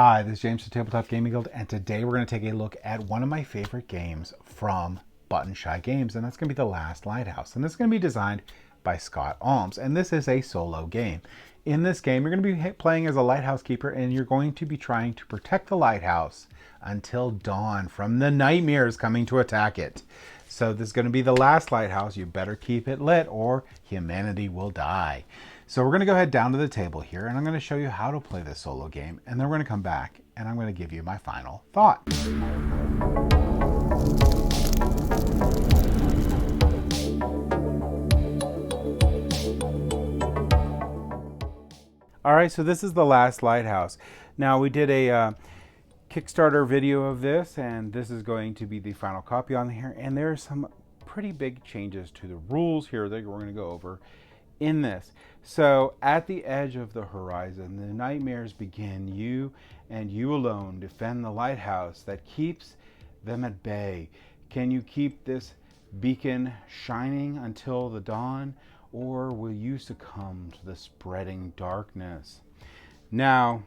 Hi, this is James from Tabletop Gaming Guild, and today we're going to take a look at one of my favorite games from Button Shy Games, and that's going to be The Last Lighthouse. And this is going to be designed by Scott Alms, and this is a solo game. In this game, you're going to be playing as a lighthouse keeper, and you're going to be trying to protect the lighthouse until dawn from the nightmares coming to attack it. So this is going to be the last lighthouse. You better keep it lit or humanity will die. So we're going to go ahead down to the table here, and I'm going to show you how to play this solo game, and then we're going to come back and I'm going to give you my final thought. All right, so this is the last lighthouse. Now we did a Kickstarter video of this, and this is going to be the final copy on here, and there are some pretty big changes to the rules here that we're going to go over in this. So at the edge of the horizon, the nightmares begin. You and you alone defend the lighthouse that keeps them at bay. Can you keep this beacon shining until the dawn, or will you succumb to the spreading darkness? Now,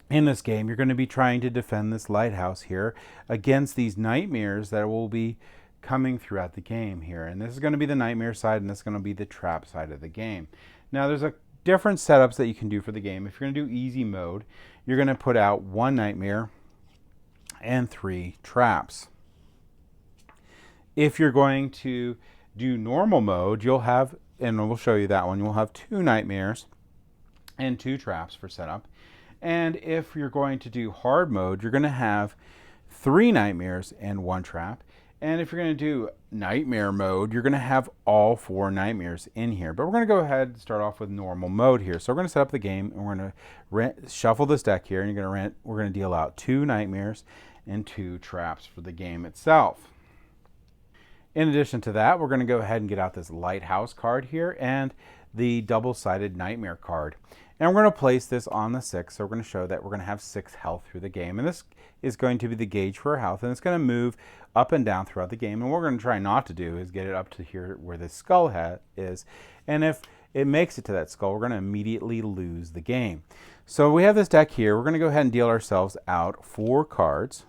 in this game, you're going to be trying to defend this lighthouse here against these nightmares that will be coming throughout the game here. And this is going to be the nightmare side, and this is going to be the trap side of the game. Now, there's a different setups that you can do for the game. If you're going to do easy mode, you're going to put out 1 nightmare and 3 traps. If you're going to do normal mode, you'll have, and we'll show you that one, you'll have 2 nightmares and 2 traps for setup. And if you're going to do hard mode, you're going to have 3 nightmares and 1 trap. And if you're going to do nightmare mode, you're going to have all 4 nightmares in here. But we're going to go ahead and start off with normal mode here. So we're going to set up the game, and we're going to shuffle this deck here, and we're going to deal out 2 nightmares and 2 traps for the game itself. In addition to that, we're going to go ahead and get out this Lighthouse card here and the double-sided Nightmare card. And we're going to place this on the 6, so we're going to show that we're going to have 6 health through the game. And this is going to be the gauge for our health, and it's going to move up and down throughout the game. And what we're going to try not to do is get it up to here where the skull head is. And if it makes it to that skull, we're going to immediately lose the game. So we have this deck here. We're going to go ahead and deal ourselves out 4 cards.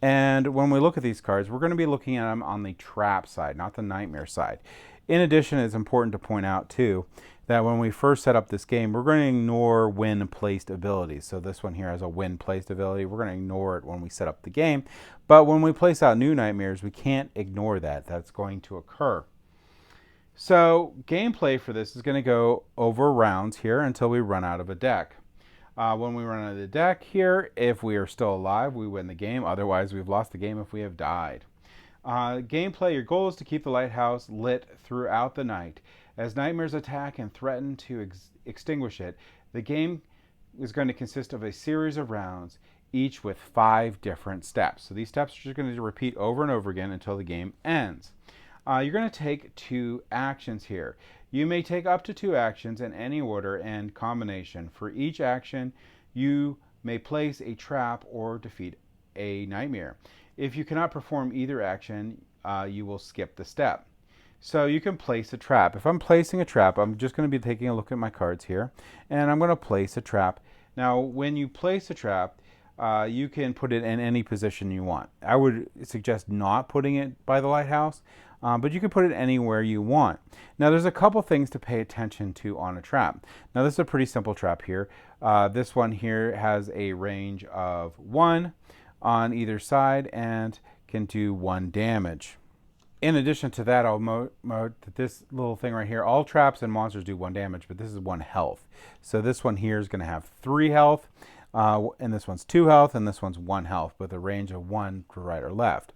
And when we look at these cards, we're going to be looking at them on the trap side, not the nightmare side. In addition, it's important to point out, too, that when we first set up this game, we're going to ignore when-placed abilities. So this one here has a when-placed ability. We're going to ignore it when we set up the game. But when we place out new nightmares, we can't ignore that. That's going to occur. So gameplay for this is going to go over rounds here until we run out of a deck. When we run out of the deck here, if we are still alive, we win the game. Otherwise, we've lost the game if we have died. Gameplay, your goal is to keep the lighthouse lit throughout the night. As nightmares attack and threaten to extinguish it, the game is going to consist of a series of rounds, each with 5 different steps. So these steps are just going to repeat over and over again until the game ends. You're going to take 2 actions here. You may take up to 2 actions in any order and combination. For each action, you may place a trap or defeat a nightmare. If you cannot perform either action, you will skip the step. So you can place a trap. If I'm placing a trap, I'm just going to be taking a look at my cards here, and I'm going to place a trap. Now, when you place a trap, you can put it in any position you want. I would suggest not putting it by the lighthouse, but you can put it anywhere you want. Now, there's a couple things to pay attention to on a trap. Now, this is a pretty simple trap here. This one here has a range of 1 on either side and can do 1 damage. In addition to that, I'll note that this little thing right here, all traps and monsters do 1 damage, but this is 1 health. So this one here is going to have 3 health, and this one's 2 health, and this one's 1 health, with a range of 1 to right or left.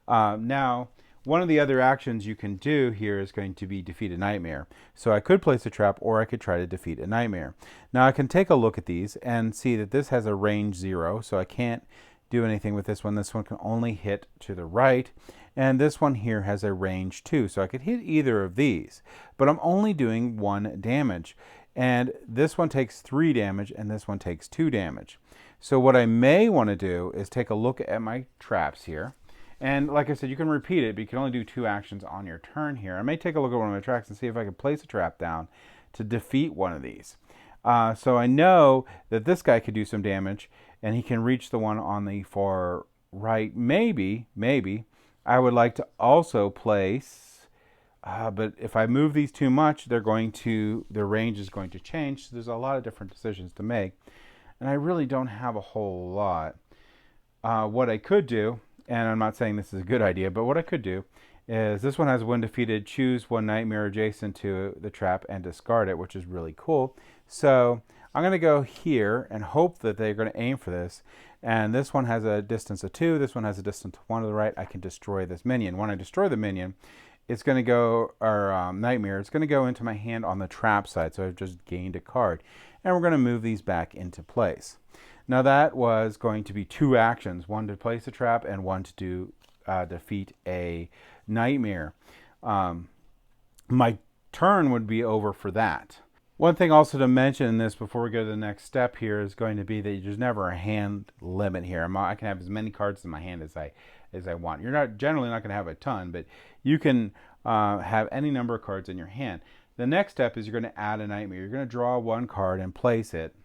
Now, one of the other actions you can do here is going to be defeat a nightmare. So I could place a trap, or I could try to defeat a nightmare. Now I can take a look at these and see that this has a range 0, so I can't do anything with this one. This one can only hit to the right. And this one here has a range 2, so I could hit either of these. But I'm only doing 1 damage. And this one takes 3 damage, and this one takes 2 damage. So what I may want to do is take a look at my traps here. And like I said, you can repeat it, but you can only do 2 actions on your turn here. I may take a look at one of my traps and see if I can place a trap down to defeat one of these. So I know that this guy could do some damage, and he can reach the one on the far right. Maybe I would like to also place, but if I move these too much, their range is going to change. So there's a lot of different decisions to make, and I really don't have a whole lot. What I could do, and I'm not saying this is a good idea, but what I could do is this one has when defeated, choose one nightmare adjacent to the trap and discard it, which is really cool. So I'm going to go here and hope that they're going to aim for this. And this one has a distance of 2. This one has a distance of 1 to the right. I can destroy this minion. When I destroy the minion, it's going to go, or nightmare, it's going to go into my hand on the trap side. So I've just gained a card. And we're going to move these back into place. Now that was going to be 2 actions, one to place a trap and one to do defeat a nightmare. My turn would be over for that. One thing also to mention in this before we go to the next step here is going to be that there's never a hand limit here. I can have as many cards in my hand as I want. You're generally not going to have a ton, but you can have any number of cards in your hand. The next step is you're going to add a nightmare. You're going to draw 1 card and place it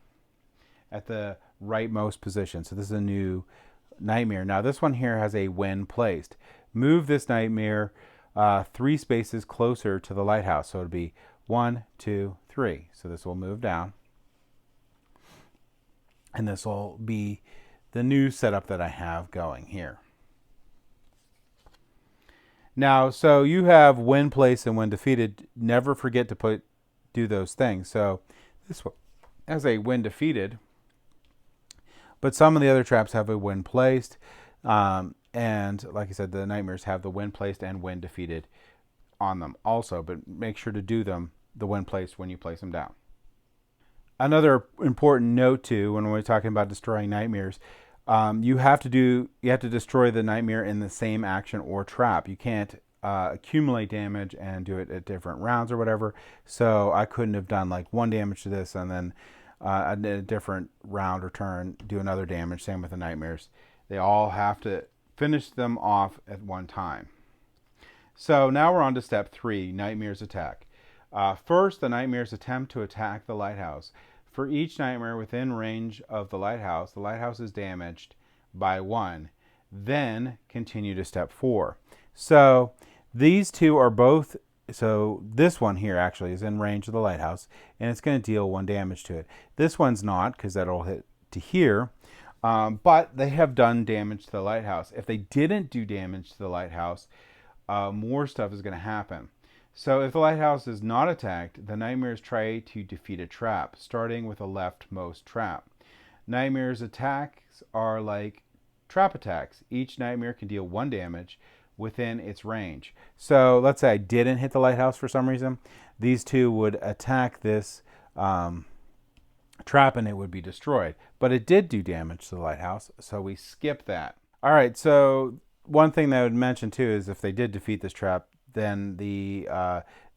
at the rightmost position. So this is a new nightmare. Now this one here has a when placed. Move this nightmare 3 spaces closer to the lighthouse. So it'll be 1, 2, 3. So this will move down. And this will be the new setup that I have going here. Now, so you have when placed and when defeated. Never forget to do those things. So this one has a when defeated, but some of the other traps have a when placed. And like I said, the nightmares have the when placed and when defeated on them also, but make sure to do them, the when placed, when you place them down. Another important note too, when we're talking about destroying nightmares, you have to destroy the nightmare in the same action or trap. You can't accumulate damage and do it at different rounds or whatever. So I couldn't have done like 1 damage to this and then a different round or turn do another damage. Same with the nightmares. They all have to finish them off at one time. So now we're on to step 3, nightmares attack. First, the nightmares attempt to attack the lighthouse. For each nightmare within range of the lighthouse is damaged by 1. Then continue to step 4. So these two are both, so this one here actually is in range of the lighthouse, and it's going to deal 1 damage to it. This one's not, because that'll hit to here, but they have done damage to the lighthouse. If they didn't do damage to the lighthouse, more stuff is going to happen. So if the lighthouse is not attacked, the nightmares try to defeat a trap, starting with a leftmost trap. Nightmares attacks are like trap attacks. Each nightmare can deal 1 damage within its range. So let's say I didn't hit the lighthouse for some reason. These two would attack this trap and it would be destroyed. But it did do damage to the lighthouse, so we skip that. All right, so one thing that I would mention too is if they did defeat this trap, then the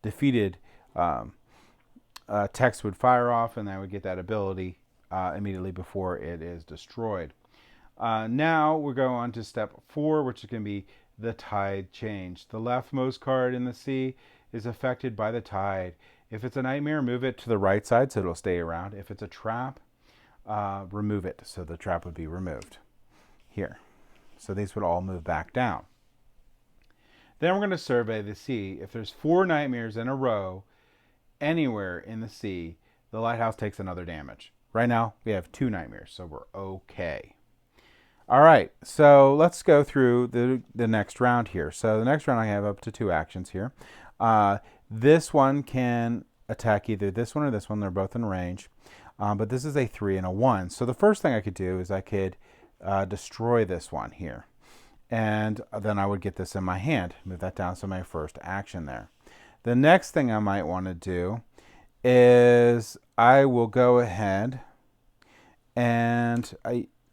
defeated text would fire off, and I would get that ability immediately before it is destroyed. Now we'll go on to step 4, which is going to be the tide change. The leftmost card in the sea is affected by the tide. If it's a nightmare, move it to the right side so it'll stay around. If it's a trap, remove it. So the trap would be removed here. So these would all move back down. Then we're going to survey the sea. If there's 4 nightmares in a row anywhere in the sea, the lighthouse takes another damage. Right now, we have 2 nightmares, so we're okay. All right, so let's go through the next round here. So the next round I have up to 2 actions here. This one can attack either this one or this one. They're both in range. But this is a 3 and a 1. So the first thing I could do is I could destroy this one here. And then I would get this in my hand. Move that down, so my first action there. The next thing I might want to do is I will go ahead and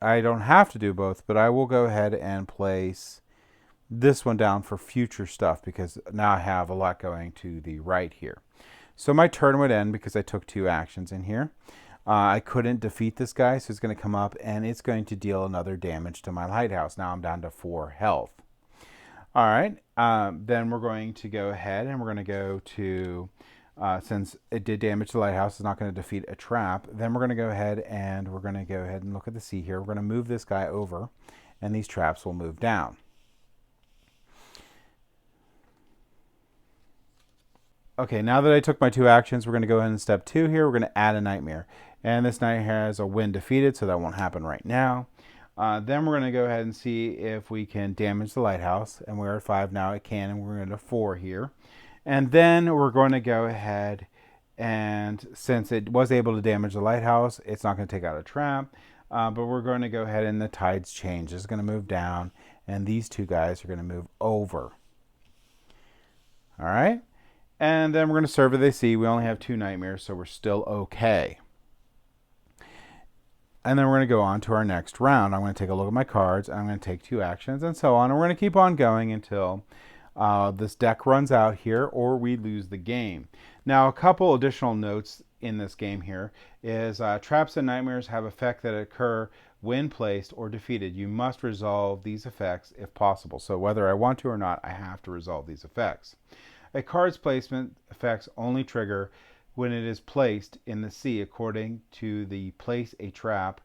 I don't have to do both, but I will go ahead and place this one down for future stuff because now I have a lot going to the right here. So my turn would end because I took 2 actions in here. I couldn't defeat this guy, so it's going to come up and it's going to deal another damage to my lighthouse. Now I'm down to 4 health. All right, then we're going to go ahead and we're going to go to since it did damage the lighthouse, it's not going to defeat a trap. Then we're going to go ahead and look at the sea here. We're going to move this guy over, and these traps will move down. Okay, now that I took my 2 actions, we're going to go ahead and step 2 here. We're going to add a nightmare. And this nightmare has a win defeated, so that won't happen right now. Then we're going to go ahead and see if we can damage the lighthouse. And we're at 5 now. It can, and we're going to 4 here. And then we're going to go ahead and, since it was able to damage the lighthouse, it's not going to take out a trap. But we're going to go ahead and the tides change. It's going to move down, and these 2 guys are going to move over. All right? And then we're going to survey the sea. We only have 2 nightmares, so we're still okay. And then we're going to go on to our next round. I'm going to take a look at my cards, and I'm going to take 2 actions, and so on. And we're going to keep on going until this deck runs out here, or we lose the game. Now, a couple additional notes in this game here is traps and nightmares have effects that occur when placed or defeated. You must resolve these effects if possible. So whether I want to or not, I have to resolve these effects. A card's placement effects only trigger when it is placed in the sea according to the place a trap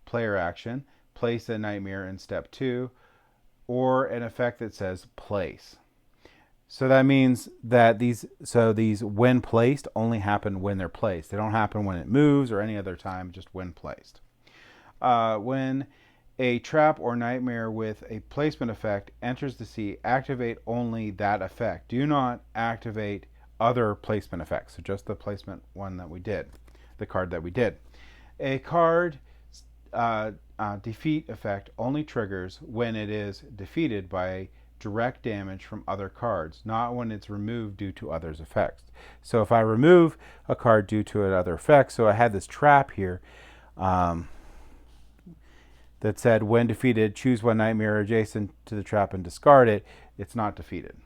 player action, place a nightmare in step 2, or an effect that says place. So that means that these when placed only happen when they're placed. They don't happen when it moves or any other time, just when placed. When a trap or nightmare with a placement effect enters the sea, activate only that effect. Do not activate other placement effects. So just the placement one that we did, the card that we did. A card defeat effect only triggers when it is defeated by direct damage from other cards, not when it's removed due to others' effects. So if I remove a card due to another effect, so I had this trap here that said when defeated, choose one nightmare adjacent to the trap and discard it, it's not defeated.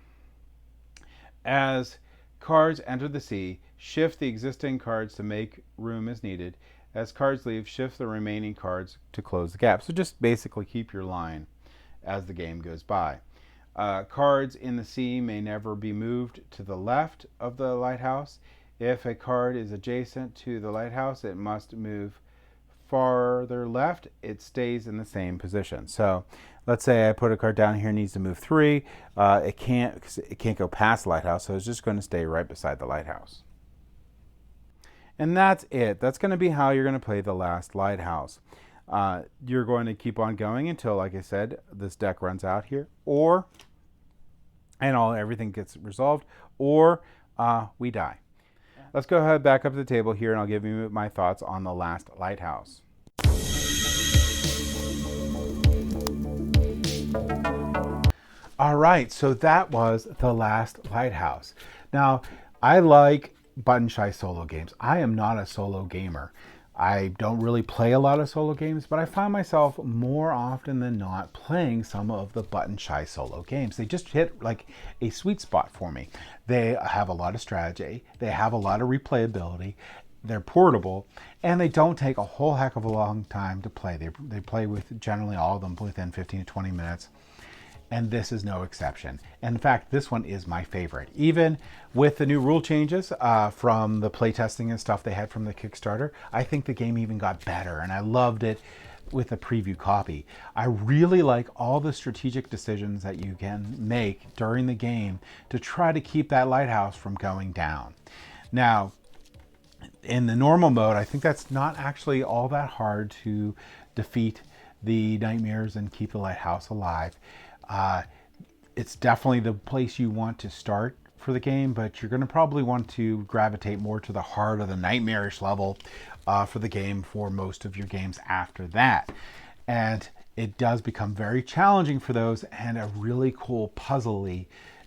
As cards enter the sea, shift the existing cards to make room as needed. As cards leave, shift the remaining cards to close the gap. So just basically keep your line as the game goes by. Cards in the sea may never be moved to the left of the lighthouse. If a card is adjacent to the lighthouse, it must move farther left. It stays in the same position. So let's say I put a card down here, needs to move 3. It can't go past the lighthouse, so it's just going to stay right beside the lighthouse. And that's it. That's going to be how you're going to play the last lighthouse. You're going to keep on going until, like I said, this deck runs out here, everything gets resolved, or we die. Let's go ahead back up to the table here, and I'll give you my thoughts on the last lighthouse. All right, so that was the last lighthouse. Now, I like button shy solo games. I am not a solo gamer. I don't really play a lot of solo games, but I find myself more often than not playing some of the button shy solo games. They just hit like a sweet spot for me. They have a lot of strategy. They have a lot of replayability. They're portable, and they don't take a whole heck of a long time to play. They play with generally all of them within 15 to 20 minutes. And this is no exception. In fact, this one is my favorite. Even with the new rule changes from the playtesting and stuff they had from the Kickstarter, I think the game even got better, and I loved it with the preview copy. I really like all the strategic decisions that you can make during the game to try to keep that lighthouse from going down. Now, in the normal mode, I think that's not actually all that hard to defeat the nightmares and keep the lighthouse alive. It's definitely the place you want to start for the game, but you're going to probably want to gravitate more to the heart of the nightmarish level for the game for most of your games after that. And it does become very challenging for those, and a really cool puzzly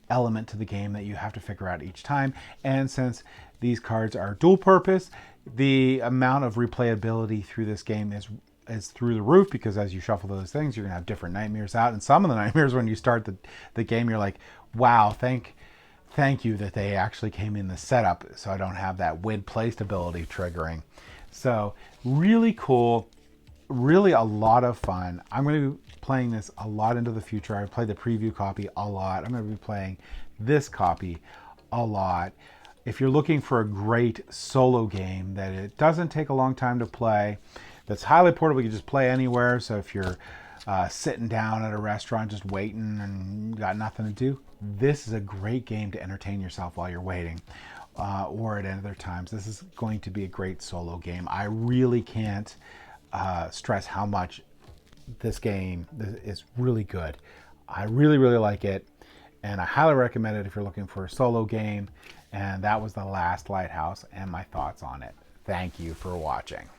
element to the game that you have to figure out each time. And since these cards are dual purpose, the amount of replayability through this game is through the roof, because as you shuffle those things, you're gonna have different nightmares out. And some of the nightmares, when you start the game, you're like, wow, thank you that they actually came in the setup so I don't have that when placed ability triggering. So really cool, really a lot of fun. I'm going to be playing this a lot into the future. I've played the preview copy a lot. I'm going to be playing this copy a lot. if you're looking for a great solo game that it doesn't take a long time to play, that's highly portable, you can just play anywhere. So if you're sitting down at a restaurant just waiting and you got nothing to do, this is a great game to entertain yourself while you're waiting, or at other times. This is going to be a great solo game. I really can't stress how much this game is really good. I really, really like it, and I highly recommend it if you're looking for a solo game. And that was the last Lighthouse and my thoughts on it. Thank you for watching.